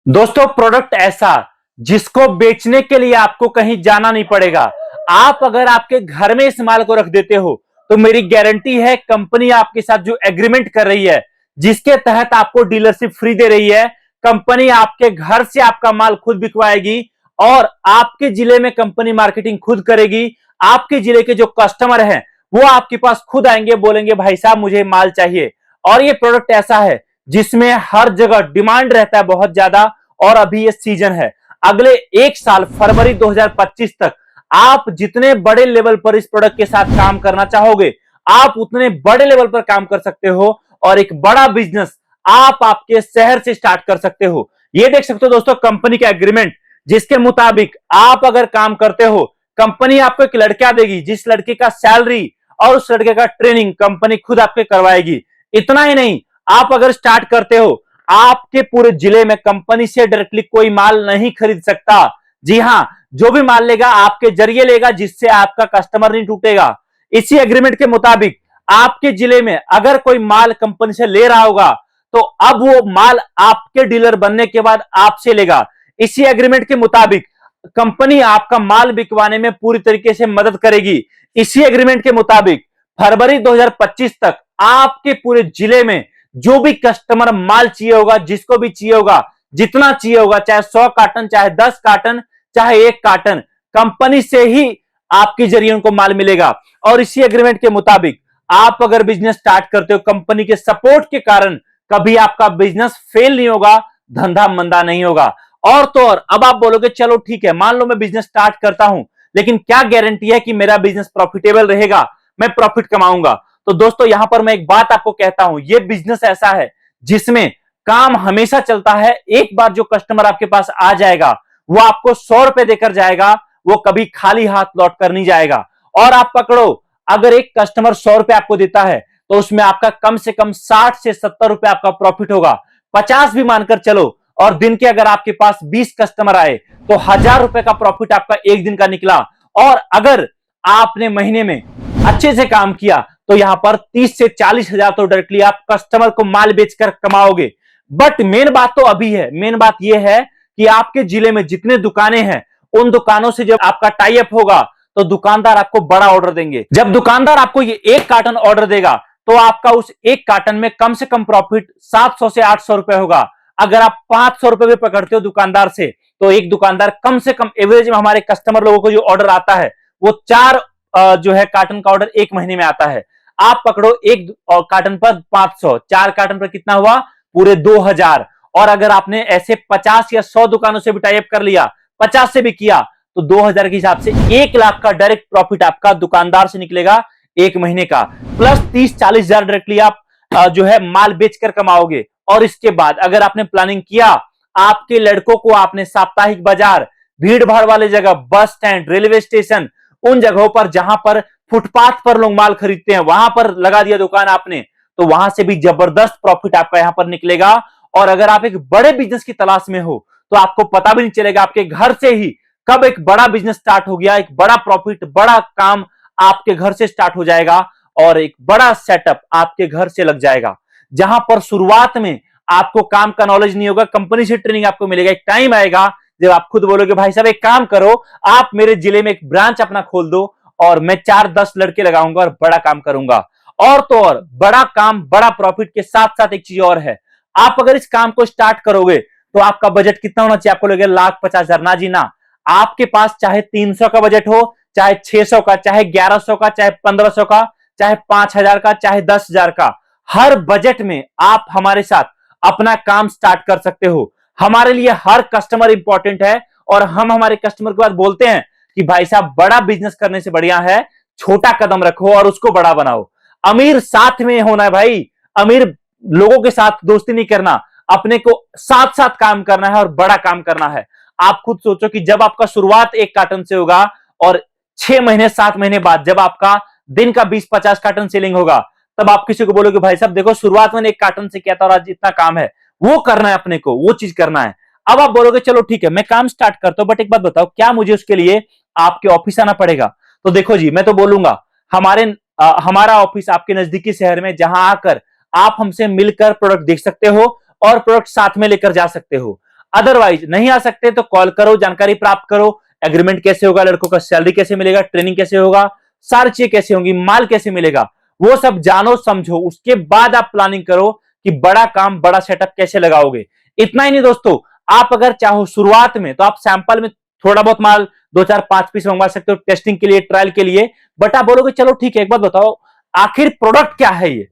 दोस्तों, प्रोडक्ट ऐसा जिसको बेचने के लिए आपको कहीं जाना नहीं पड़ेगा। आप अगर आपके घर में इस माल को रख देते हो तो मेरी गारंटी है कंपनी आपके साथ जो एग्रीमेंट कर रही है, जिसके तहत आपको डीलरशिप फ्री दे रही है, कंपनी आपके घर से आपका माल खुद बिकवाएगी और आपके जिले में कंपनी मार्केटिंग खुद करेगी। आपके जिले के जो कस्टमर हैं वो आपके पास खुद आएंगे, बोलेंगे भाई साहब मुझे माल चाहिए। और ये प्रोडक्ट ऐसा है जिसमें हर जगह डिमांड रहता है बहुत ज्यादा। और अभी ये सीजन है, अगले एक साल फरवरी 2025 तक आप जितने बड़े लेवल पर इस प्रोडक्ट के साथ काम करना चाहोगे, आप उतने बड़े लेवल पर काम कर सकते हो और एक बड़ा बिजनेस आप आपके शहर से स्टार्ट कर सकते हो। ये देख सकते हो दोस्तों, कंपनी का एग्रीमेंट जिसके मुताबिक आप अगर काम करते हो, कंपनी आपको एक लड़का देगी, जिस लड़के का सैलरी और उस लड़के का ट्रेनिंग कंपनी खुद आपके करवाएगी। इतना ही नहीं, आप अगर स्टार्ट करते हो, आपके पूरे जिले में कंपनी से डायरेक्टली कोई माल नहीं खरीद सकता। जी हां, जो भी माल लेगा आपके जरिए लेगा, जिससे आपका कस्टमर नहीं टूटेगा। इसी एग्रीमेंट के मुताबिक आपके जिले में अगर कोई माल कंपनी से ले रहा होगा तो अब वो माल आपके डीलर बनने के बाद आपसे लेगा। इसी एग्रीमेंट के मुताबिक कंपनी आपका माल बिकवाने में पूरी तरीके से मदद करेगी। इसी एग्रीमेंट के मुताबिक फरवरी 2025 तक आपके पूरे जिले में जो भी कस्टमर माल चाहिए होगा, जिसको भी चाहिए होगा, जितना चाहिए होगा, चाहे 100 कार्टन, चाहे 10 कार्टन, चाहे 1 कार्टन, कंपनी से ही आपके जरिए उनको माल मिलेगा। और इसी एग्रीमेंट के मुताबिक आप अगर बिजनेस स्टार्ट करते हो, कंपनी के सपोर्ट के कारण कभी आपका बिजनेस फेल नहीं होगा, धंधा मंदा नहीं होगा। और तो और अब आप बोलोगे चलो ठीक है, मान लो मैं बिजनेस स्टार्ट करता हूं, लेकिन क्या गारंटी है कि मेरा बिजनेस प्रॉफिटेबल रहेगा, मैं प्रॉफिट कमाऊंगा। तो दोस्तों, यहां पर मैं एक बात आपको कहता हूं, यह बिजनेस ऐसा है जिसमें काम हमेशा चलता है। एक बार जो कस्टमर आपके पास आ जाएगा वो आपको 100 रुपए देकर जाएगा, वो कभी खाली हाथ लौट कर नहीं जाएगा। और आप पकड़ो, अगर एक कस्टमर 100 रुपए आपको देता है तो उसमें आपका कम से कम 60 से 70 रुपए आपका प्रॉफिट होगा। 50 भी मानकर चलो, और दिन के अगर आपके पास 20 कस्टमर आए तो 1000 रुपए का प्रॉफिट आपका एक दिन का निकला। और अगर आपने महीने में अच्छे से काम किया तो यहां पर 30 से 40 हजार तो डायरेक्टली आप कस्टमर को माल बेचकर कमाओगे। बट मेन बात तो अभी है, मेन बात यह है कि आपके जिले में जितने दुकानें हैं, उन दुकानों से जब आपका टाई अप होगा तो दुकानदार आपको बड़ा ऑर्डर देंगे। जब दुकानदार आपको ये 1 कार्टन ऑर्डर देगा तो आपका उस 1 कार्टन में कम से कम प्रॉफिट 700 से 800 रुपए होगा। अगर आप 500 रुपए भी पकड़ते हो दुकानदार से, तो एक दुकानदार कम से कम एवरेज में हमारे कस्टमर लोगों को जो ऑर्डर आता है वो 4 जो है कार्टन का ऑर्डर एक महीने में आता है। आप पकड़ो, एक कार्टन पर 500, 4 कार्टन पर कितना हुआ, पूरे 2000। और अगर आपने ऐसे 50 या 100 दुकानों से भी टाई अप कर लिया, 50 से भी किया, तो 2000 के हिसाब से 1 लाख का डायरेक्ट प्रॉफिट आपका दुकानदार से निकलेगा एक महीने का। प्लस 30-40 हजार डायरेक्टली आप जो है माल बेचकर कमाओगे। और इसके बाद अगर आपने प्लानिंग किया, आपके लड़कों को आपने साप्ताहिक बाजार, भीड़ भाड़ वाले जगह, बस स्टैंड, रेलवे स्टेशन, उन जगहों पर जहां पर फुटपाथ पर लोग माल खरीदते हैं, वहां पर लगा दिया दुकान आपने, तो वहां से भी जबरदस्त प्रॉफिट आपका यहां पर निकलेगा। और अगर आप एक बड़े बिजनेस की तलाश में हो तो आपको पता भी नहीं चलेगा आपके घर से ही कब एक बड़ा बिजनेस स्टार्ट हो गया, एक बड़ा प्रॉफिट, बड़ा काम आपके घर से स्टार्ट हो जाएगा और एक बड़ा सेटअप आपके घर से लग जाएगा। जहां पर शुरुआत में आपको काम का नॉलेज नहीं होगा, कंपनी से ट्रेनिंग आपको मिलेगा। एक टाइम आएगा जब आप खुद बोलोगे भाई साहब एक काम करो, आप मेरे जिले में एक ब्रांच अपना खोल दो और मैं 4-10 लड़के लगाऊंगा और बड़ा काम करूंगा। और तो और बड़ा काम, बड़ा प्रॉफिट के साथ साथ एक चीज और है, आप अगर इस काम को स्टार्ट करोगे तो आपका बजट कितना होना चाहिए, आपको लगेगा 1,50,000। ना जी ना, आपके पास चाहे 300 का बजट हो, चाहे 600 का, चाहे 1100 का, चाहे 1500 का, चाहे 5000 का, चाहे 10,000 का, हर बजट में आप हमारे साथ अपना काम स्टार्ट कर सकते हो। हमारे लिए हर कस्टमर इंपॉर्टेंट है और हम हमारे कस्टमर के बाद बोलते हैं कि भाई साहब बड़ा बिजनेस करने से बढ़िया है छोटा कदम रखो और उसको बड़ा बनाओ। अमीर साथ में होना है भाई, अमीर लोगों के साथ दोस्ती नहीं करना, अपने को साथ साथ काम करना है और बड़ा काम करना है। आप खुद सोचो कि जब आपका शुरुआत 1 कार्टन से होगा और 6 महीने 7 महीने बाद जब आपका दिन का 20-50 कार्टन सेलिंग होगा, तब आप किसी को बोलोगे भाई साहब देखो शुरुआत में 1 कार्टन से किया था और आज इतना काम है, वो करना है अपने को, वो चीज करना है। अब आप बोलोगे चलो ठीक है मैं काम स्टार्ट करता हूं, बट एक बात बताओ क्या मुझे उसके लिए आपके ऑफिस आना पड़ेगा? तो देखो जी, मैं तो बोलूंगा हमारा ऑफिस आपके नजदीकी शहर में, जहां आकर आप हमसे मिलकर प्रोडक्ट देख सकते हो और प्रोडक्ट साथ में लेकर जा सकते हो। अदरवाइज नहीं आ सकते तो कॉल करो, जानकारी प्राप्त करो, एग्रीमेंट कैसे होगा, लड़कों का सैलरी कैसे मिलेगा, ट्रेनिंग कैसे होगा, सारी चीजें कैसे होंगी, माल कैसे मिलेगा, वो सब जानो समझो, उसके बाद आप प्लानिंग करो कि बड़ा काम, बड़ा सेटअप कैसे लगाओगे। इतना ही नहीं दोस्तों, आप अगर चाहो शुरुआत में तो आप सैंपल में थोड़ा बहुत माल 2 4 5 पीस मंगवा सकते हो टेस्टिंग के लिए, ट्रायल के लिए। बट आप बोलोगे चलो ठीक है, एक बात बताओ आखिर प्रोडक्ट क्या है ये।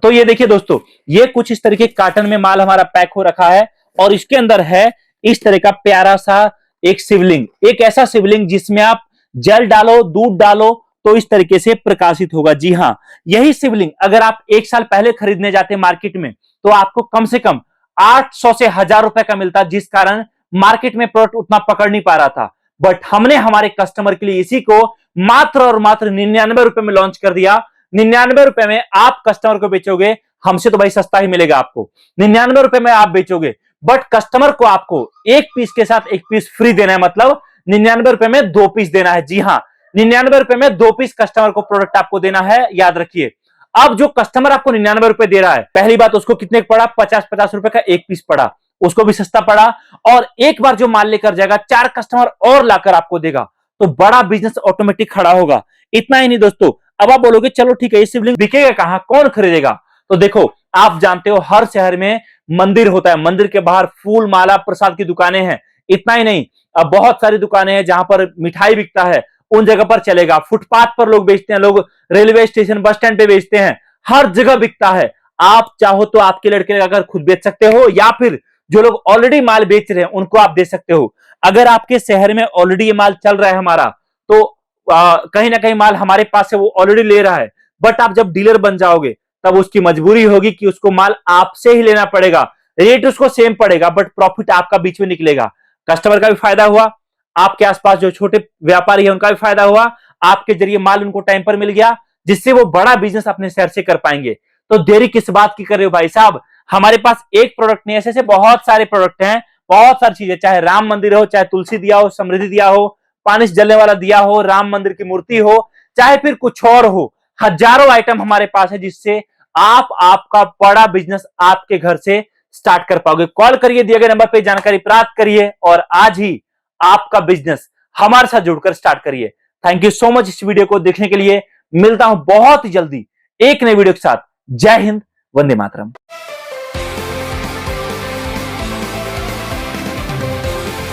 तो ये देखिए दोस्तों, ये कुछ इस तरीके कार्टन में माल हमारा पैक हो रखा है और इसके अंदर है इस तरह का प्यारा सा एक शिवलिंग, एक ऐसा शिवलिंग जिसमें आप जल डालो, दूध डालो तो इस तरीके से प्रकाशित होगा। जी हाँ, यही शिवलिंग अगर आप 1 साल पहले खरीदने जाते मार्केट में तो आपको कम से कम 800 से 1000 रुपए का मिलता, जिस कारण मार्केट में प्रोडक्ट उतना पकड़ नहीं पा रहा था। बट हमने हमारे कस्टमर के लिए इसी को मात्र और मात्र 99 रुपए में लॉन्च कर दिया। 99 रुपए में आप कस्टमर को बेचोगे, हमसे तो भाई सस्ता ही मिलेगा आपको, 99 रुपए में आप बेचोगे, बट कस्टमर को आपको एक पीस के साथ एक पीस फ्री देना है, मतलब 99 रुपए में 2 पीस देना है। जी हाँ, 99 रुपए में 2 पीस कस्टमर को प्रोडक्ट आपको देना है, याद रखिए। अब जो कस्टमर आपको 99 रुपए दे रहा है, पहली बात उसको कितने पड़ा, 50-50 रुपए का एक पीस पड़ा, उसको भी सस्ता पड़ा। और एक बार जो माल लेकर जाएगा 4 कस्टमर और लाकर आपको देगा, तो बड़ा बिजनेस ऑटोमेटिक खड़ा होगा। इतना ही नहीं दोस्तों, अब आप बोलोगे चलो ठीक है ये शिवलिंग बिकेगा कहां, कौन खरीदेगा। तो देखो, आप जानते हो हर शहर में मंदिर होता है, मंदिर के बाहर फूल माला प्रसाद की दुकानें हैं। इतना ही नहीं, अब बहुत सारी दुकानें हैं जहां पर मिठाई बिकता है, उन जगह पर चलेगा। फुटपाथ पर लोग बेचते हैं, लोग रेलवे स्टेशन बस स्टैंड पे बेचते हैं, हर जगह बिकता है। आप चाहो तो आपके लड़के लगाकर खुद बेच सकते हो, या फिर जो लोग ऑलरेडी माल बेच रहे हैं उनको आप दे सकते हो। अगर आपके शहर में ऑलरेडी ये माल चल रहा है हमारा, तो कहीं ना कहीं माल हमारे पास से वो ऑलरेडी ले रहा है। बट आप जब डीलर बन जाओगे तब उसकी मजबूरी होगी कि उसको माल आपसे ही लेना पड़ेगा, रेट उसको सेम पड़ेगा बट प्रॉफिट आपका बीच में निकलेगा। कस्टमर का भी फायदा हुआ, आपके आसपास जो छोटे व्यापारी है उनका भी फायदा हुआ, आपके जरिए माल उनको टाइम पर मिल गया, जिससे वो बड़ा बिजनेस अपने शहर से कर पाएंगे। तो देरी किस बात की कर रहे हो भाई साहब, हमारे पास एक प्रोडक्ट नहीं, ऐसे बहुत सारे प्रोडक्ट हैं, बहुत सारी चीजें, चाहे राम मंदिर हो, चाहे तुलसी दिया हो, समृद्धि दिया हो, पानी से जलने वाला दिया हो, राम मंदिर की मूर्ति हो, चाहे फिर कुछ और हो, हजारों आइटम हमारे पास है जिससे आप आपका बड़ा बिजनेस आपके घर से स्टार्ट कर पाओगे। कॉल करिए, दिए गए नंबर पे जानकारी प्राप्त करिए और आज ही आपका बिजनेस हमारे साथ जुड़कर स्टार्ट करिए। थैंक यू सो मच इस वीडियो को देखने के लिए। मिलता हूं बहुत ही जल्दी एक नई वीडियो के साथ। जय हिंद, वंदे मातरम।